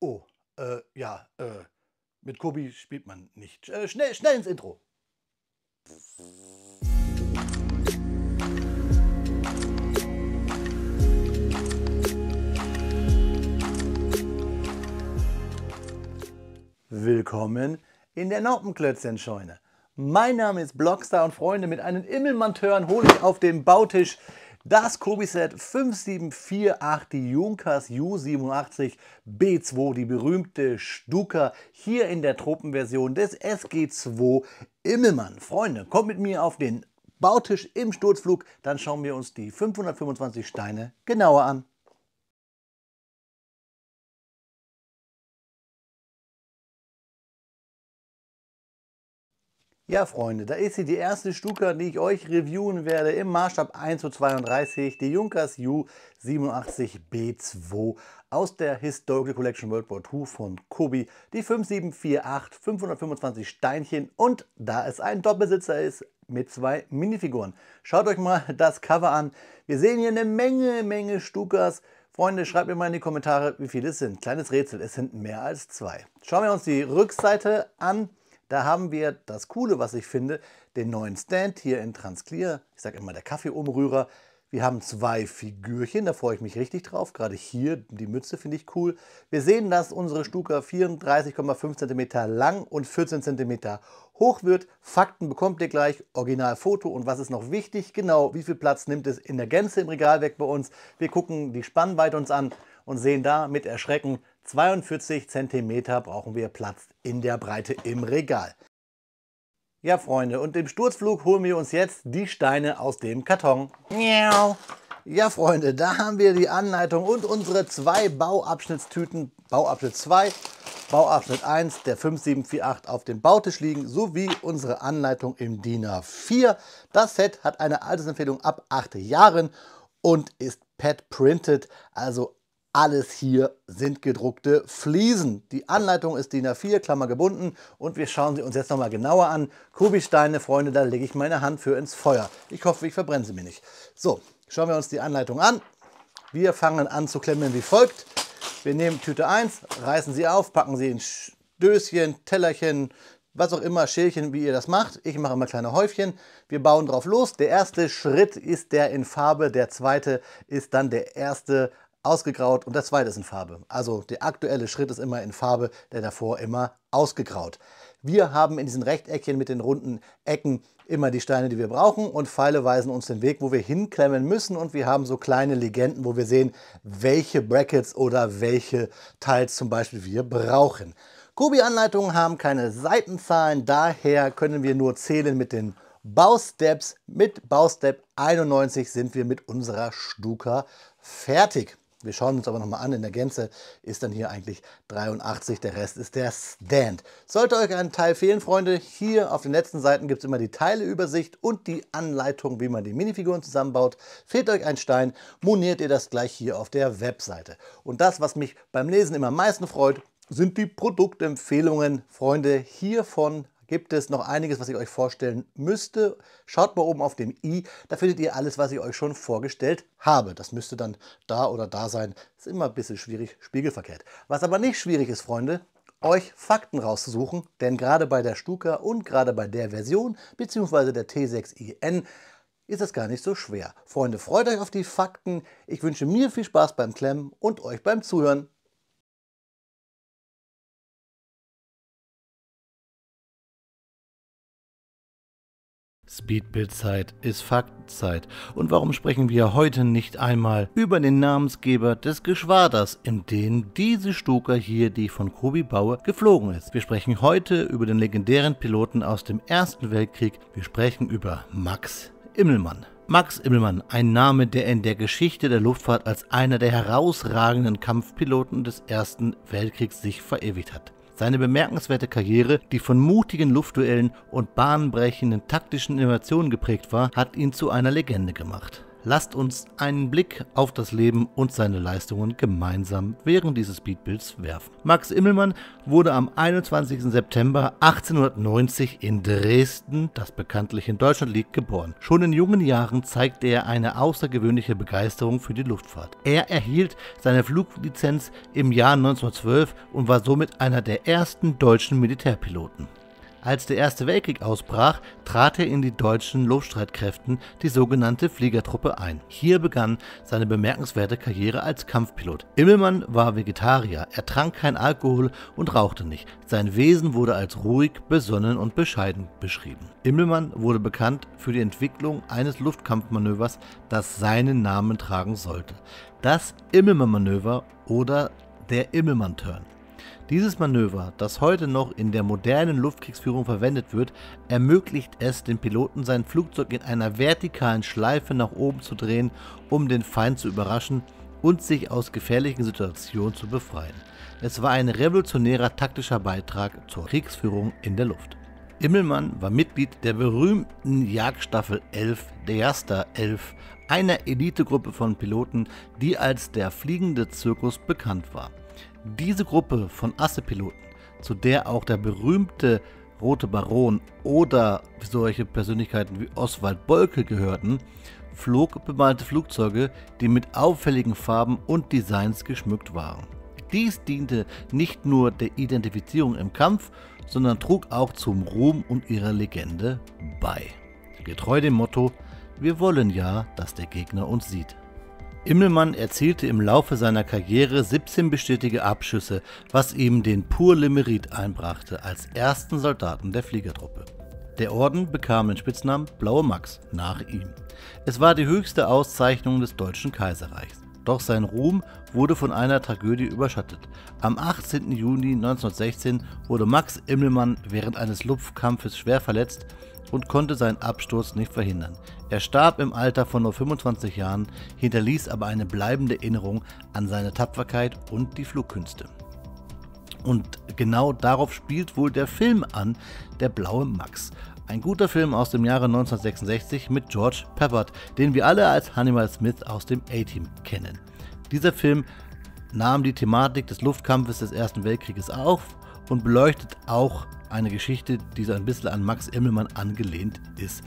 Oh, ja, mit Kobi spielt man nicht. Schnell ins Intro. Willkommen in der Noppen-Klötzchen-Scheune. Mein Name ist Blockstar und Freunde, mit einem Immelmann-Turn hole ich auf den Bautisch das Kobi-Set 5748, die Junkers Ju87 B2, die berühmte Stuka, hier in der Tropenversion des SG2 Immelmann. Freunde, kommt mit mir auf den Bautisch im Sturzflug, dann schauen wir uns die 525 Steine genauer an. Ja, Freunde, da ist sie, die erste Stuka, die ich euch reviewen werde im Maßstab 1:32, die Junkers Ju87 B2 aus der Historical Collection World War II von Kobi, die 5748, 525 Steinchen und da es ein Doppelsitzer ist mit zwei Minifiguren. Schaut euch mal das Cover an. Wir sehen hier eine Menge Stukas. Freunde, schreibt mir mal in die Kommentare, wie viele es sind. Kleines Rätsel, es sind mehr als zwei. Schauen wir uns die Rückseite an. Da haben wir das Coole, was ich finde, den neuen Stand hier in Transclear. Ich sage immer der Kaffeeumrührer. Wir haben zwei Figürchen, da freue ich mich richtig drauf. Gerade hier, die Mütze finde ich cool. Wir sehen, dass unsere Stuka 34,5 cm lang und 14 cm hoch wird. Fakten bekommt ihr gleich, Originalfoto. Und was ist noch wichtig? Genau, wie viel Platz nimmt es in der Gänze im Regal weg bei uns? Wir gucken die Spannweite uns an und sehen da mit Erschrecken, 42 cm brauchen wir Platz in der Breite im Regal. Ja, Freunde, und im Sturzflug holen wir uns jetzt die Steine aus dem Karton. Ja, Freunde, da haben wir die Anleitung und unsere zwei Bauabschnittstüten, Bauabschnitt 2, Bauabschnitt 1 der 5748 auf dem Bautisch liegen, sowie unsere Anleitung im DIN A4. Das Set hat eine Altersempfehlung ab 8 Jahren und ist pad-printed, also alles hier sind gedruckte Fliesen. Die Anleitung ist DIN A4, Klammer gebunden und wir schauen sie uns jetzt nochmal genauer an. Kobi-Steine, Freunde, da lege ich meine Hand für ins Feuer. Ich hoffe, ich verbrenne sie mir nicht. So, schauen wir uns die Anleitung an. Wir fangen an zu klemmen wie folgt. Wir nehmen Tüte 1, reißen sie auf, packen sie in Döschen, Tellerchen, was auch immer, Schälchen, wie ihr das macht. Ich mache immer kleine Häufchen. Wir bauen drauf los. Der erste Schritt ist der in Farbe, der zweite ist dann der erste ausgegraut und der zweite ist in Farbe. Also der aktuelle Schritt ist immer in Farbe, der davor immer ausgegraut. Wir haben in diesen Rechteckchen mit den runden Ecken immer die Steine, die wir brauchen und Pfeile weisen uns den Weg, wo wir hinklemmen müssen und wir haben so kleine Legenden, wo wir sehen, welche Brackets oder welche Teils zum Beispiel wir brauchen. Kobi-Anleitungen haben keine Seitenzahlen, daher können wir nur zählen mit den Bausteps. Mit Baustep 91 sind wir mit unserer Stuka fertig. Wir schauen uns aber nochmal an, in der Gänze ist dann hier eigentlich 83, der Rest ist der Stand. Sollte euch ein Teil fehlen, Freunde, hier auf den letzten Seiten gibt es immer die Teileübersicht und die Anleitung, wie man die Minifiguren zusammenbaut. Fehlt euch ein Stein, moniert ihr das gleich hier auf der Webseite. Und das, was mich beim Lesen immer am meisten freut, sind die Produktempfehlungen. Freunde, hiervon gibt es noch einiges, was ich euch vorstellen müsste. Schaut mal oben auf dem i, da findet ihr alles, was ich euch schon vorgestellt habe. Das müsste dann da oder da sein. Ist immer ein bisschen schwierig, spiegelverkehrt. Was aber nicht schwierig ist, Freunde, euch Fakten rauszusuchen, denn gerade bei der Stuka und gerade bei der Version, beziehungsweise der T6IN, ist es gar nicht so schwer. Freunde, freut euch auf die Fakten. Ich wünsche mir viel Spaß beim Klemmen und euch beim Zuhören. Speedbit-Zeit ist Faktenzeit. Und warum sprechen wir heute nicht einmal über den Namensgeber des Geschwaders, in dem diese Stuka hier, die ich von Kobi baue, geflogen ist? Wir sprechen heute über den legendären Piloten aus dem Ersten Weltkrieg. Wir sprechen über Max Immelmann. Max Immelmann, ein Name, der in der Geschichte der Luftfahrt als einer der herausragenden Kampfpiloten des Ersten Weltkriegs sich verewigt hat. Seine bemerkenswerte Karriere, die von mutigen Luftduellen und bahnbrechenden taktischen Innovationen geprägt war, hat ihn zu einer Legende gemacht. Lasst uns einen Blick auf das Leben und seine Leistungen gemeinsam während dieses Speedbilds werfen. Max Immelmann wurde am 21. September 1890 in Dresden, das bekanntlich in Deutschland liegt, geboren. Schon in jungen Jahren zeigte er eine außergewöhnliche Begeisterung für die Luftfahrt. Er erhielt seine Fluglizenz im Jahr 1912 und war somit einer der ersten deutschen Militärpiloten. Als der Erste Weltkrieg ausbrach, trat er in die deutschen Luftstreitkräften, die sogenannte Fliegertruppe, ein. Hier begann seine bemerkenswerte Karriere als Kampfpilot. Immelmann war Vegetarier, er trank kein Alkohol und rauchte nicht. Sein Wesen wurde als ruhig, besonnen und bescheiden beschrieben. Immelmann wurde bekannt für die Entwicklung eines Luftkampfmanövers, das seinen Namen tragen sollte. Das Immelmann-Manöver oder der Immelmann-Turn. Dieses Manöver, das heute noch in der modernen Luftkriegsführung verwendet wird, ermöglicht es den Piloten, sein Flugzeug in einer vertikalen Schleife nach oben zu drehen, um den Feind zu überraschen und sich aus gefährlichen Situationen zu befreien. Es war ein revolutionärer taktischer Beitrag zur Kriegsführung in der Luft. Immelmann war Mitglied der berühmten Jagdstaffel 11, der Jasta 11, einer Elitegruppe von Piloten, die als der fliegende Zirkus bekannt war. Diese Gruppe von Assepiloten, zu der auch der berühmte Rote Baron oder solche Persönlichkeiten wie Oswald Boelcke gehörten, flog bemalte Flugzeuge, die mit auffälligen Farben und Designs geschmückt waren. Dies diente nicht nur der Identifizierung im Kampf, sondern trug auch zum Ruhm und ihrer Legende bei. Getreu dem Motto: Wir wollen ja, dass der Gegner uns sieht. Immelmann erzielte im Laufe seiner Karriere 17 bestätigte Abschüsse, was ihm den Pour le Mérite einbrachte als ersten Soldaten der Fliegertruppe. Der Orden bekam den Spitznamen Blaue Max nach ihm. Es war die höchste Auszeichnung des Deutschen Kaiserreichs. Doch sein Ruhm wurde von einer Tragödie überschattet. Am 18. Juni 1916 wurde Max Immelmann während eines Luftkampfes schwer verletzt und konnte seinen Absturz nicht verhindern. Er starb im Alter von nur 25 Jahren, hinterließ aber eine bleibende Erinnerung an seine Tapferkeit und die Flugkünste. Und genau darauf spielt wohl der Film an, Der Blaue Max. Ein guter Film aus dem Jahre 1966 mit George Peppard, den wir alle als Hannibal Smith aus dem A-Team kennen. Dieser Film nahm die Thematik des Luftkampfes des Ersten Weltkrieges auf und beleuchtet auch eine Geschichte, die so ein bisschen an Max Immelmann angelehnt ist.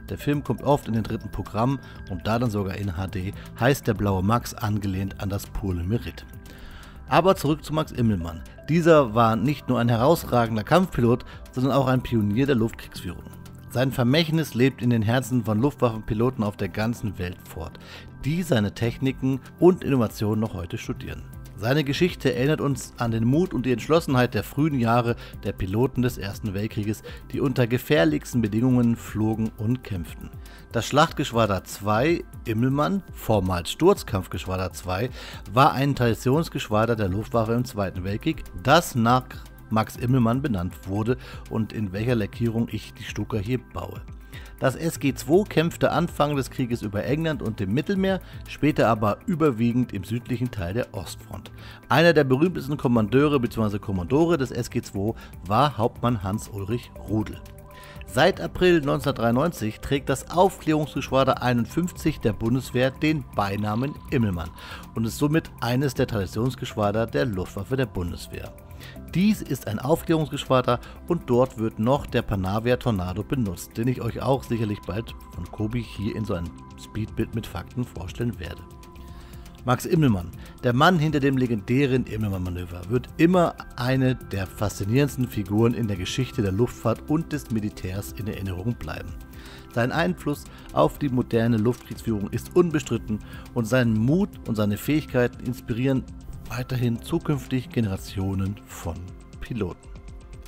Der Film kommt oft in den dritten Programm und da dann sogar in HD, heißt Der Blaue Max angelehnt an das Pour le Mérite. Aber zurück zu Max Immelmann. Dieser war nicht nur ein herausragender Kampfpilot, sondern auch ein Pionier der Luftkriegsführung. Sein Vermächtnis lebt in den Herzen von Luftwaffenpiloten auf der ganzen Welt fort, die seine Techniken und Innovationen noch heute studieren. Seine Geschichte erinnert uns an den Mut und die Entschlossenheit der frühen Jahre der Piloten des Ersten Weltkrieges, die unter gefährlichsten Bedingungen flogen und kämpften. Das Schlachtgeschwader 2 Immelmann, vormals Sturzkampfgeschwader 2, war ein Traditionsgeschwader der Luftwaffe im Zweiten Weltkrieg, das nach Max Immelmann benannt wurde und in welcher Lackierung ich die Stuka hier baue. Das SG-2 kämpfte Anfang des Krieges über England und dem Mittelmeer, später aber überwiegend im südlichen Teil der Ostfront. Einer der berühmtesten Kommandeure bzw. Kommandore des SG-2 war Hauptmann Hans-Ulrich Rudel. Seit April 1993 trägt das Aufklärungsgeschwader 51 der Bundeswehr den Beinamen Immelmann und ist somit eines der Traditionsgeschwader der Luftwaffe der Bundeswehr. Dies ist ein Aufklärungsgeschwader und dort wird noch der Panavia Tornado benutzt, den ich euch auch sicherlich bald von Kobi hier in so einem Speedbild mit Fakten vorstellen werde. Max Immelmann, der Mann hinter dem legendären Immelmann-Manöver, wird immer eine der faszinierendsten Figuren in der Geschichte der Luftfahrt und des Militärs in Erinnerung bleiben. Sein Einfluss auf die moderne Luftkriegsführung ist unbestritten und sein Mut und seine Fähigkeiten inspirieren weiterhin zukünftig Generationen von Piloten.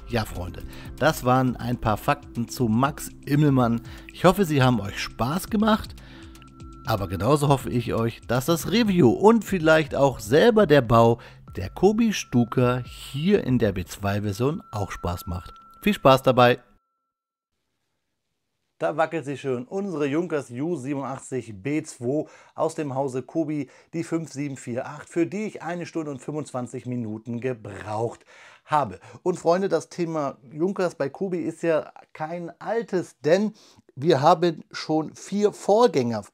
Ja, Freunde, das waren ein paar Fakten zu Max Immelmann. Ich hoffe, sie haben euch Spaß gemacht, aber genauso hoffe ich euch, dass das Review und vielleicht auch selber der Bau der Kobi Stuka hier in der B2-Version auch Spaß macht. Viel Spaß dabei! Da wackelt sie schön. Unsere Junkers Ju87 B2 aus dem Hause Kobi, die 5748, für die ich 1 Stunde und 25 Minuten gebraucht habe. Und Freunde, das Thema Junkers bei Kobi ist ja kein altes, denn wir haben schon 4 Vorgänger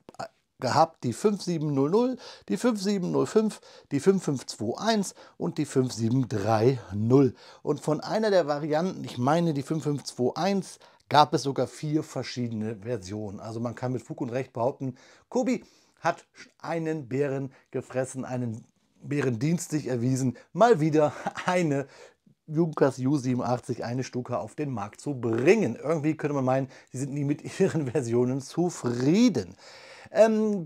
gehabt die 5700, die 5705, die 5521 und die 5730. Und von einer der Varianten, ich meine die 5521, gab es sogar 4 verschiedene Versionen. Also man kann mit Fug und Recht behaupten, Kobi hat einen Bären gefressen, einen Bärendienst sich erwiesen, mal wieder eine Junkers U87, eine Stuka auf den Markt zu bringen. Irgendwie könnte man meinen, sie sind nie mit ihren Versionen zufrieden.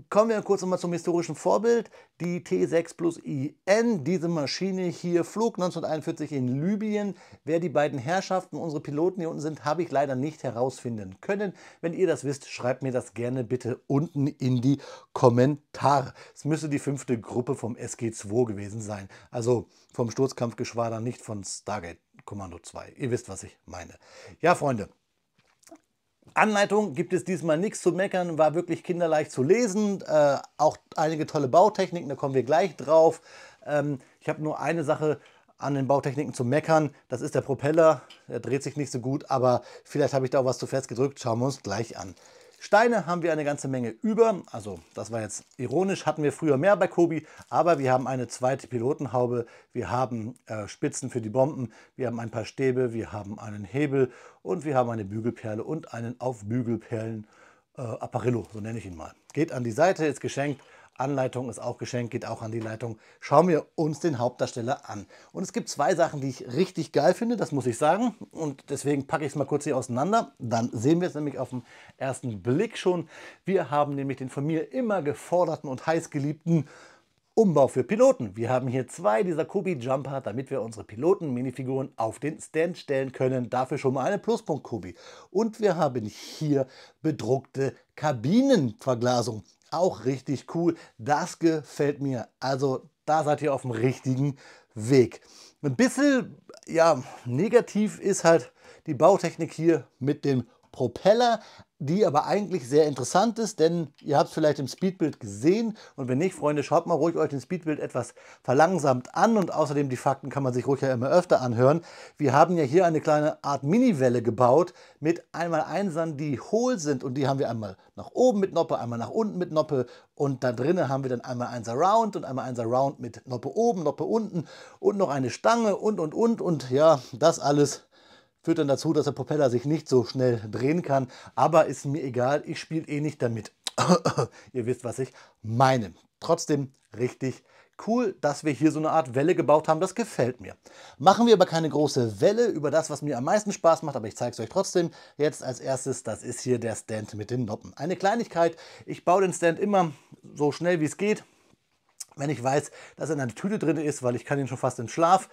Kommen wir kurz nochmal zum historischen Vorbild. Die T6 Plus IN, diese Maschine hier flog 1941 in Libyen. Wer die beiden Herrschaften, unsere Piloten hier unten sind, habe ich leider nicht herausfinden können. Wenn ihr das wisst, schreibt mir das gerne bitte unten in die Kommentare. Es müsste die 5. Gruppe vom SG-2 gewesen sein. Also vom Sturzkampfgeschwader, nicht von Stargate Kommando 2. Ihr wisst, was ich meine. Ja, Freunde. Anleitung gibt es diesmal nichts zu meckern, war wirklich kinderleicht zu lesen, auch einige tolle Bautechniken, da kommen wir gleich drauf. Ich habe nur eine Sache an den Bautechniken zu meckern, das ist der Propeller, der dreht sich nicht so gut, aber vielleicht habe ich da auch was zu fest gedrückt, schauen wir uns gleich an. Steine haben wir eine ganze Menge über, also das war jetzt ironisch, hatten wir früher mehr bei Kobi, aber wir haben eine zweite Pilotenhaube, wir haben Spitzen für die Bomben, wir haben ein paar Stäbe, wir haben einen Hebel und wir haben eine Bügelperle und einen auf Bügelperlen Apparillo, so nenne ich ihn mal. Geht an die Seite, ist geschenkt. Anleitung ist auch geschenkt, geht auch an die Leitung. Schauen wir uns den Hauptdarsteller an. Und es gibt 2 Sachen, die ich richtig geil finde, das muss ich sagen. Und deswegen packe ich es mal kurz hier auseinander. Dann sehen wir es nämlich auf den ersten Blick schon. Wir haben nämlich den von mir immer geforderten und heiß geliebten Umbau für Piloten. Wir haben hier 2 dieser Kobi Jumper, damit wir unsere Piloten-Minifiguren auf den Stand stellen können. Dafür schon mal eine Pluspunkt Kobi. Und wir haben hier bedruckte Kabinenverglasung. Auch richtig cool. Das gefällt mir. Also da seid ihr auf dem richtigen Weg. Ein bisschen ja, negativ ist halt die Bautechnik hier mit dem Propeller, die aber eigentlich sehr interessant ist, denn ihr habt es vielleicht im Speedbild gesehen und wenn nicht, Freunde, schaut mal ruhig euch den Speedbild etwas verlangsamt an und außerdem die Fakten kann man sich ruhig ja immer öfter anhören. Wir haben ja hier eine kleine Art Mini-Welle gebaut mit einmal Einsern, die hohl sind und die haben wir einmal nach oben mit Noppe, einmal nach unten mit Noppe und da drinnen haben wir dann einmal Einser Round und einmal Einser Round mit Noppe oben, Noppe unten und noch eine Stange und ja, das alles führt dann dazu, dass der Propeller sich nicht so schnell drehen kann. Aber ist mir egal, ich spiele eh nicht damit. Ihr wisst, was ich meine. Trotzdem richtig cool, dass wir hier so eine Art Welle gebaut haben. Das gefällt mir. Machen wir aber keine große Welle über das, was mir am meisten Spaß macht. Aber ich zeige es euch trotzdem. Jetzt als erstes, das ist hier der Stand mit den Noppen. Eine Kleinigkeit, ich baue den Stand immer so schnell wie es geht. Wenn ich weiß, dass er in einer Tüte drin ist, weil ich kann ihn schon fast im Schlaf.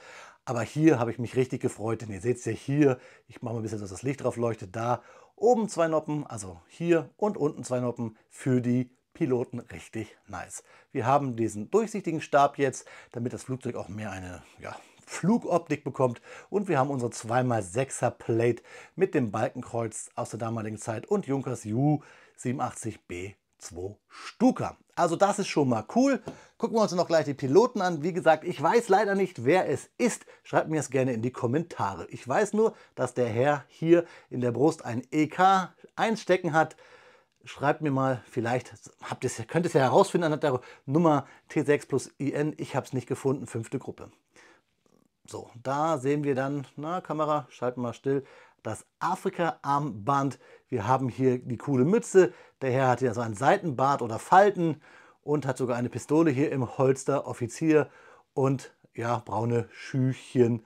Aber hier habe ich mich richtig gefreut, denn ihr seht es ja hier, ich mache mal ein bisschen, dass das Licht drauf leuchtet, da oben 2 Noppen, also hier und unten 2 Noppen für die Piloten, richtig nice. Wir haben diesen durchsichtigen Stab jetzt, damit das Flugzeug auch mehr eine Flugoptik bekommt und wir haben unsere 2x6er Plate mit dem Balkenkreuz aus der damaligen Zeit und Junkers U87B2 Stuka. Also das ist schon mal cool. Gucken wir uns noch gleich die Piloten an. Wie gesagt, ich weiß leider nicht, wer es ist. Schreibt mir es gerne in die Kommentare. Ich weiß nur, dass der Herr hier in der Brust ein EK einstecken hat. Schreibt mir mal, vielleicht könnt ihr es ja herausfinden anhand der Nummer T6 Plus IN. Ich habe es nicht gefunden, 5. Gruppe. So, da sehen wir dann, na Kamera, schalten mal still, das Afrika-Armband. Wir haben hier die coole Mütze. Der Herr hat hier so einen Seitenbart oder Falten und hat sogar eine Pistole hier im Holster, Offizier und ja, braune Schüchchen.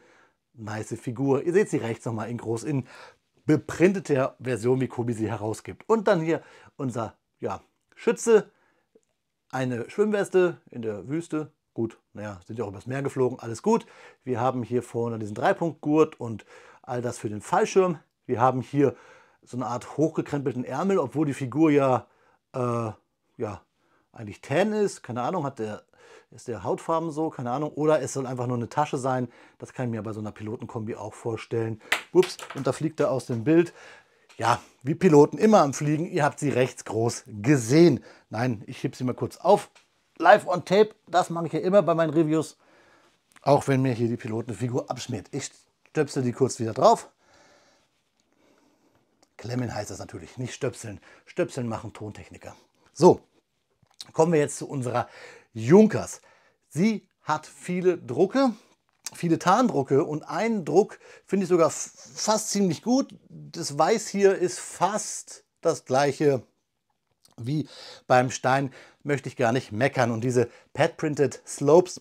Nice Figur. Ihr seht sie rechts nochmal in groß, in beprinteter Version, wie Kobi sie herausgibt. Und dann hier unser Schütze, eine Schwimmweste in der Wüste. Gut, naja, sind ja auch übers Meer geflogen, alles gut. Wir haben hier vorne diesen 3-Punkt-Gurt und all das für den Fallschirm. Wir haben hier so eine Art hochgekrempelten Ärmel, obwohl die Figur eigentlich tan ist. Keine Ahnung, ist der Hautfarben so, keine Ahnung. Oder es soll einfach nur eine Tasche sein. Das kann ich mir bei so einer Pilotenkombi auch vorstellen. Ups, und da fliegt er aus dem Bild. Ja, wie Piloten immer am Fliegen. Ihr habt sie rechts groß gesehen. Nein, ich heb sie mal kurz auf. Live on Tape, das mache ich ja immer bei meinen Reviews. Auch wenn mir hier die Pilotenfigur abschmiert. Ich stöpsel die kurz wieder drauf. Klemmen heißt das natürlich, nicht stöpseln. Stöpseln machen Tontechniker. So, Kommen wir jetzt zu unserer Junkers. Sie hat viele Drucke, viele Tarndrucke und einen Druck finde ich sogar fast ziemlich gut. Das Weiß hier ist fast das gleiche wie beim Stein, möchte ich gar nicht meckern. Und diese Pad-Printed Slopes,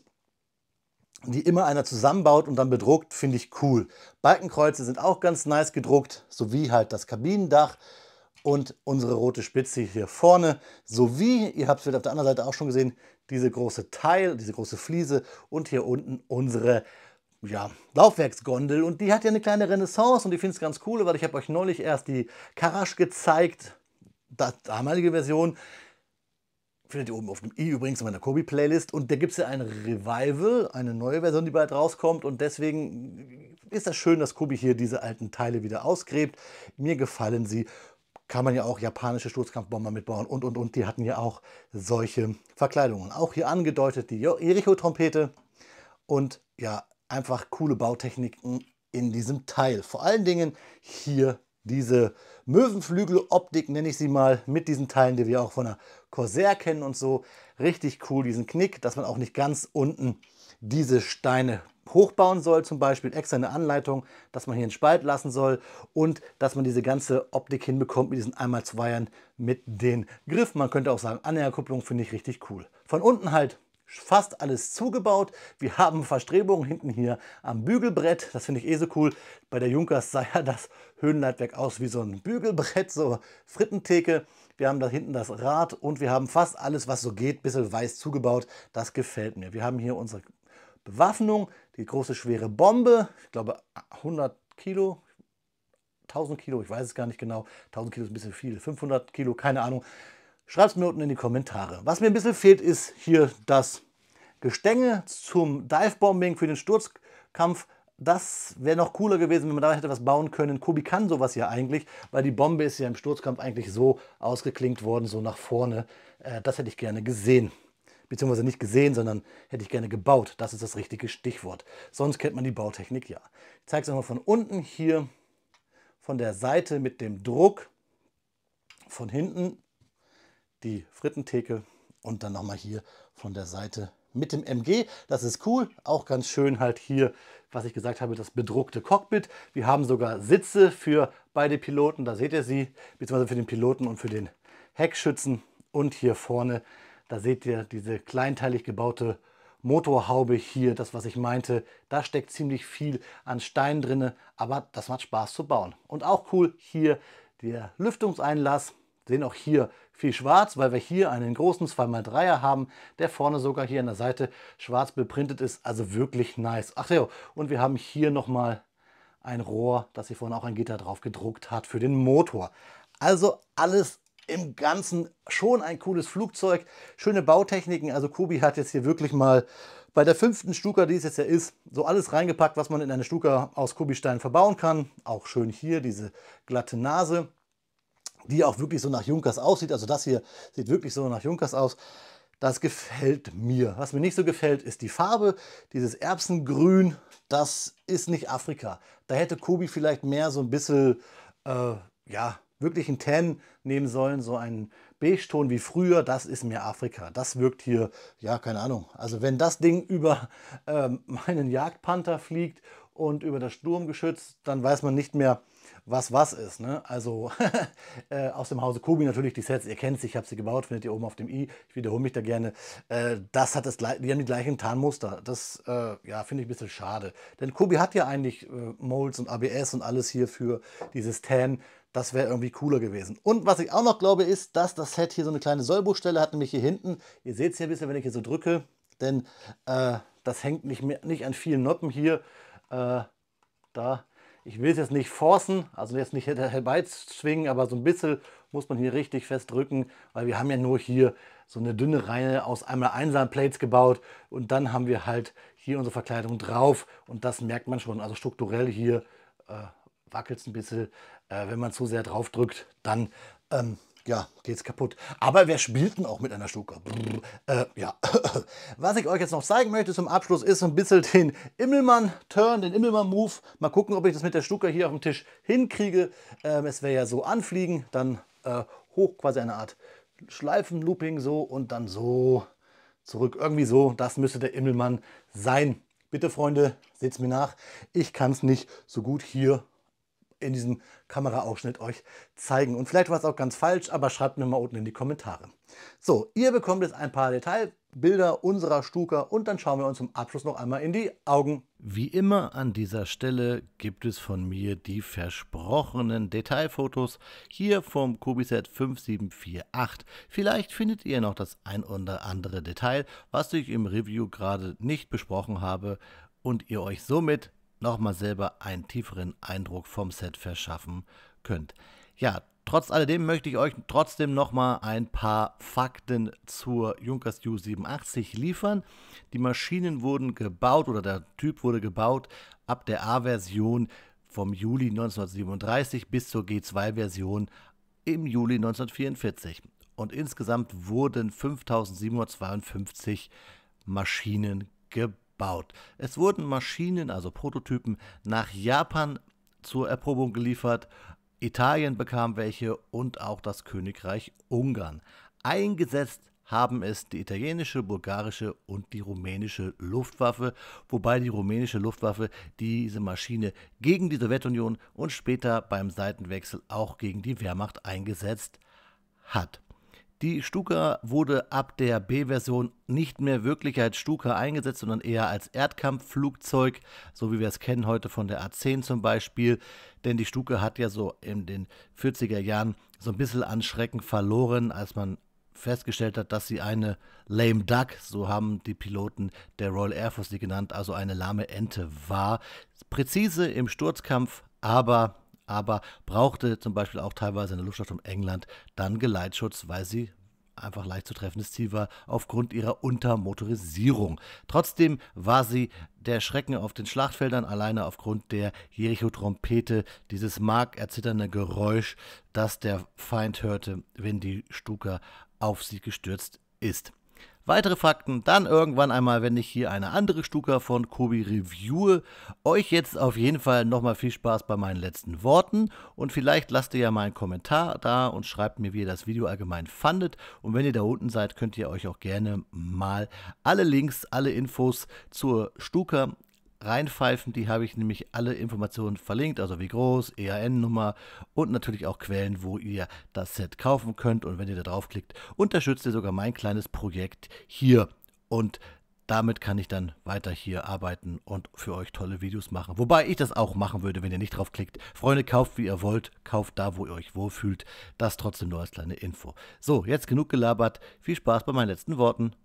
die immer einer zusammenbaut und dann bedruckt, finde ich cool. Balkenkreuze sind auch ganz nice gedruckt, sowie halt das Kabinendach und unsere rote Spitze hier vorne, sowie, ihr habt es auf der anderen Seite auch schon gesehen, diese große Teil, diese große Fliese und hier unten unsere Laufwerksgondel. Und die hat ja eine kleine Renaissance und ich finde es ganz cool, weil ich habe euch neulich erst die Karasch gezeigt, die damalige Version. Findet ihr oben auf dem i übrigens in meiner Kobi-Playlist. Und da gibt es ja ein Revival, eine neue Version, die bald rauskommt. Und deswegen ist das schön, dass Kobi hier diese alten Teile wieder ausgräbt. Mir gefallen sie. Kann man ja auch japanische Sturzkampfbomber mitbauen und. Die hatten ja auch solche Verkleidungen. Auch hier angedeutet die Jericho-Trompete. Und ja, einfach coole Bautechniken in diesem Teil. Vor allen Dingen hier diese Möwenflügel-Optik, nenne ich sie mal, mit diesen Teilen, die wir auch von der Corsair kennen und so. Richtig cool, diesen Knick, dass man auch nicht ganz unten diese Steine hochbauen soll, zum Beispiel extra eine Anleitung, dass man hier einen Spalt lassen soll und dass man diese ganze Optik hinbekommt mit diesen 1x2ern mit den Griffen. Man könnte auch sagen, Annäherkupplung finde ich richtig cool. Von unten halt fast alles zugebaut. Wir haben Verstrebungen hinten hier am Bügelbrett. Das finde ich so cool. Bei der Junkers sah ja das Höhenleitwerk aus wie so ein Bügelbrett, so Frittentheke. Wir haben da hinten das Rad und wir haben fast alles, was so geht, ein bisschen weiß zugebaut. Das gefällt mir. Wir haben hier unsere Bewaffnung, die große schwere Bombe. Ich glaube 100 Kilo, 1000 Kilo, ich weiß es gar nicht genau. 1000 Kilo ist ein bisschen viel, 500 Kilo, keine Ahnung. Schreibt es mir unten in die Kommentare. Was mir ein bisschen fehlt, ist hier das Gestänge zum Divebombing für den Sturzkampf. Das wäre noch cooler gewesen, wenn man da hätte was bauen können. Kobi kann sowas ja eigentlich, weil die Bombe ist ja im Sturzkampf eigentlich so ausgeklinkt worden, so nach vorne. Das hätte ich gerne gesehen. Beziehungsweise nicht gesehen, sondern hätte ich gerne gebaut. Das ist das richtige Stichwort. Sonst kennt man die Bautechnik ja. Ich zeige es nochmal von unten hier, von der Seite mit dem Druck, von hinten die Frittentheke und dann nochmal hier von der Seite mit dem MG. Das ist cool, auch ganz schön halt hier, was ich gesagt habe, das bedruckte Cockpit. Wir haben sogar Sitze für beide Piloten, da seht ihr sie, beziehungsweise für den Piloten und für den Heckschützen. Und hier vorne, da seht ihr diese kleinteilig gebaute Motorhaube hier, das was ich meinte. Da steckt ziemlich viel an Stein drin, aber das macht Spaß zu bauen. Und auch cool hier der Lüftungseinlass. Sehen auch hier viel schwarz, weil wir hier einen großen 2x3er haben, der vorne sogar hier an der Seite schwarz beprintet ist, also wirklich nice. Ach ja, und wir haben hier nochmal ein Rohr, das hier vorne auch ein Gitter drauf gedruckt hat für den Motor. Also alles im Ganzen schon ein cooles Flugzeug, schöne Bautechniken. Also Kobi hat jetzt hier wirklich mal bei der 5. Stuka, die es jetzt ja ist, so alles reingepackt, was man in eine Stuka aus Kobi-Stein verbauen kann. Auch schön hier diese glatte Nase, die auch wirklich so nach Junkers aussieht. Also das hier sieht wirklich so nach Junkers aus. Das gefällt mir. Was mir nicht so gefällt, ist die Farbe. Dieses Erbsengrün, das ist nicht Afrika. Da hätte Kobi vielleicht mehr so ein bisschen, wirklich einen Tan nehmen sollen. So einen Beige-Ton wie früher, das ist mehr Afrika. Das wirkt hier, ja, keine Ahnung. Also wenn das Ding über meinen Jagdpanther fliegt und über das Sturmgeschütz, dann weiß man nicht mehr, was ist. Ne? Also aus dem Hause Kobi natürlich die Sets, ihr kennt sie, ich habe sie gebaut, findet ihr oben auf dem i. Ich wiederhole mich da gerne. Das hat die haben die gleichen Tarnmuster. Das finde ich ein bisschen schade. Denn Kobi hat ja eigentlich Molds und ABS und alles hier für dieses Tan. Das wäre irgendwie cooler gewesen. Und was ich auch noch glaube, ist, dass das Set hier so eine kleine Sollbruchstelle hat, nämlich hier hinten. Ihr seht es hier ein bisschen, wenn ich hier so drücke, denn das hängt nicht an vielen Noppen hier. Da. Ich will es jetzt nicht forcen, also jetzt nicht herbeizwingen, aber so ein bisschen muss man hier richtig fest drücken, weil wir haben ja nur hier so eine dünne Reihe aus einmal Einsamplates gebaut und dann haben wir halt hier unsere Verkleidung drauf und das merkt man schon. Also strukturell hier wackelt es ein bisschen, wenn man zu sehr drauf drückt, dann geht es kaputt. Aber wer spielt denn auch mit einer Stuka? Was ich euch jetzt noch zeigen möchte zum Abschluss ist so ein bisschen den Immelmann-Turn, den Immelmann-Move. Mal gucken, ob ich das mit der Stuka hier auf dem Tisch hinkriege. Es wäre ja so anfliegen, dann hoch quasi eine Art Schleifenlooping so und dann so zurück. Irgendwie so, das müsste der Immelmann sein. Bitte, Freunde, seht's mir nach. Ich kann es nicht so gut hier in diesem Kameraausschnitt euch zeigen. Und vielleicht war es auch ganz falsch, aber schreibt mir mal unten in die Kommentare. So, ihr bekommt jetzt ein paar Detailbilder unserer Stuka und dann schauen wir uns zum Abschluss noch einmal in die Augen. Wie immer an dieser Stelle gibt es von mir die versprochenen Detailfotos hier vom Kobi-Set 5748. Vielleicht findet ihr noch das ein oder andere Detail, was ich im Review gerade nicht besprochen habe und ihr euch somit nochmal selber einen tieferen Eindruck vom Set verschaffen könnt. Ja, trotz alledem möchte ich euch trotzdem nochmal ein paar Fakten zur Junkers Ju87 liefern. Die Maschinen wurden gebaut oder der Typ wurde gebaut ab der A-Version vom Juli 1937 bis zur G2-Version im Juli 1944. Und insgesamt wurden 5752 Maschinen gebaut. Es wurden Maschinen, also Prototypen, nach Japan zur Erprobung geliefert. Italien bekam welche und auch das Königreich Ungarn. Eingesetzt haben es die italienische, bulgarische und die rumänische Luftwaffe, wobei die rumänische Luftwaffe diese Maschine gegen die Sowjetunion und später beim Seitenwechsel auch gegen die Wehrmacht eingesetzt hat. Die Stuka wurde ab der B-Version nicht mehr wirklich als Stuka eingesetzt, sondern eher als Erdkampfflugzeug, so wie wir es kennen heute von der A-10 zum Beispiel. Denn die Stuka hat ja so in den 40er Jahren so ein bisschen an Schrecken verloren, als man festgestellt hat, dass sie eine Lame Duck, so haben die Piloten der Royal Air Force sie genannt, also eine lahme Ente war. Präzise im Sturzkampf, aber brauchte zum Beispiel auch teilweise in der Luftwaffe um England dann Geleitschutz, weil sie einfach leicht zu treffendes Ziel war aufgrund ihrer Untermotorisierung. Trotzdem war sie der Schrecken auf den Schlachtfeldern, alleine aufgrund der Jericho-Trompete, dieses markerzitternde Geräusch, das der Feind hörte, wenn die Stuka auf sie gestürzt ist. Weitere Fakten dann irgendwann einmal, wenn ich hier eine andere Stuka von Kobi reviewe. Euch jetzt auf jeden Fall nochmal viel Spaß bei meinen letzten Worten und vielleicht lasst ihr ja mal einen Kommentar da und schreibt mir, wie ihr das Video allgemein fandet. Und wenn ihr da unten seid, könnt ihr euch auch gerne mal alle Links, alle Infos zur Stuka reinpfeifen. Die habe ich nämlich alle Informationen verlinkt, also wie groß, EAN-Nummer und natürlich auch Quellen, wo ihr das Set kaufen könnt. Und wenn ihr da draufklickt, unterstützt ihr sogar mein kleines Projekt hier. Und damit kann ich dann weiter hier arbeiten und für euch tolle Videos machen. Wobei ich das auch machen würde, wenn ihr nicht draufklickt. Freunde, kauft wie ihr wollt, kauft da, wo ihr euch wohlfühlt. Das trotzdem nur als kleine Info. So, jetzt genug gelabert. Viel Spaß bei meinen letzten Worten.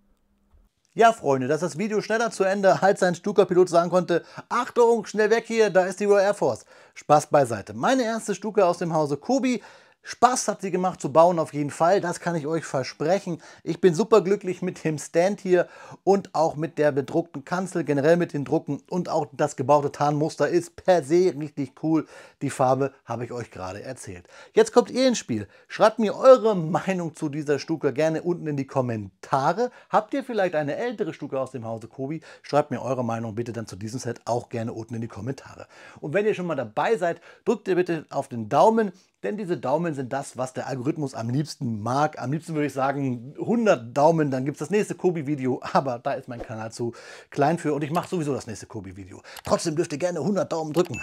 Ja, Freunde, dass das Video schneller zu Ende, als ein Stuka-Pilot sagen konnte, Achtung, schnell weg hier, da ist die Royal Air Force. Spaß beiseite. Meine erste Stuka aus dem Hause Kobi. Spaß hat sie gemacht zu bauen auf jeden Fall, das kann ich euch versprechen. Ich bin super glücklich mit dem Stand hier und auch mit der bedruckten Kanzel, generell mit den Drucken und auch das gebaute Tarnmuster ist per se richtig cool. Die Farbe habe ich euch gerade erzählt. Jetzt kommt ihr ins Spiel. Schreibt mir eure Meinung zu dieser Stuka gerne unten in die Kommentare. Habt ihr vielleicht eine ältere Stuka aus dem Hause Kobi? Schreibt mir eure Meinung bitte dann zu diesem Set auch gerne unten in die Kommentare. Und wenn ihr schon mal dabei seid, drückt ihr bitte auf den Daumen. Denn diese Daumen sind das, was der Algorithmus am liebsten mag. Am liebsten würde ich sagen 100 Daumen, dann gibt es das nächste Kobi-Video. Aber da ist mein Kanal zu klein für und ich mache sowieso das nächste Kobi-Video. Trotzdem dürft ihr gerne 100 Daumen drücken.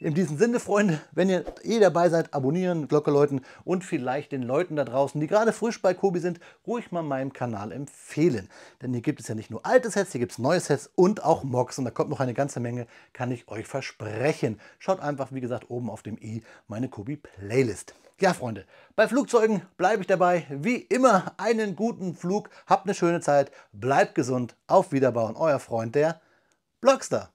In diesem Sinne, Freunde, wenn ihr dabei seid, abonnieren, Glocke läuten und vielleicht den Leuten da draußen, die gerade frisch bei Kobi sind, ruhig mal meinen Kanal empfehlen. Denn hier gibt es ja nicht nur alte Sets, hier gibt es neue Sets und auch Mocks. Und da kommt noch eine ganze Menge, kann ich euch versprechen. Schaut einfach, wie gesagt, oben auf dem i meine Kobi-Playlist. Ja, Freunde, bei Flugzeugen bleibe ich dabei. Wie immer einen guten Flug, habt eine schöne Zeit, bleibt gesund, auf Wiederbauen, euer Freund, der Blockstar.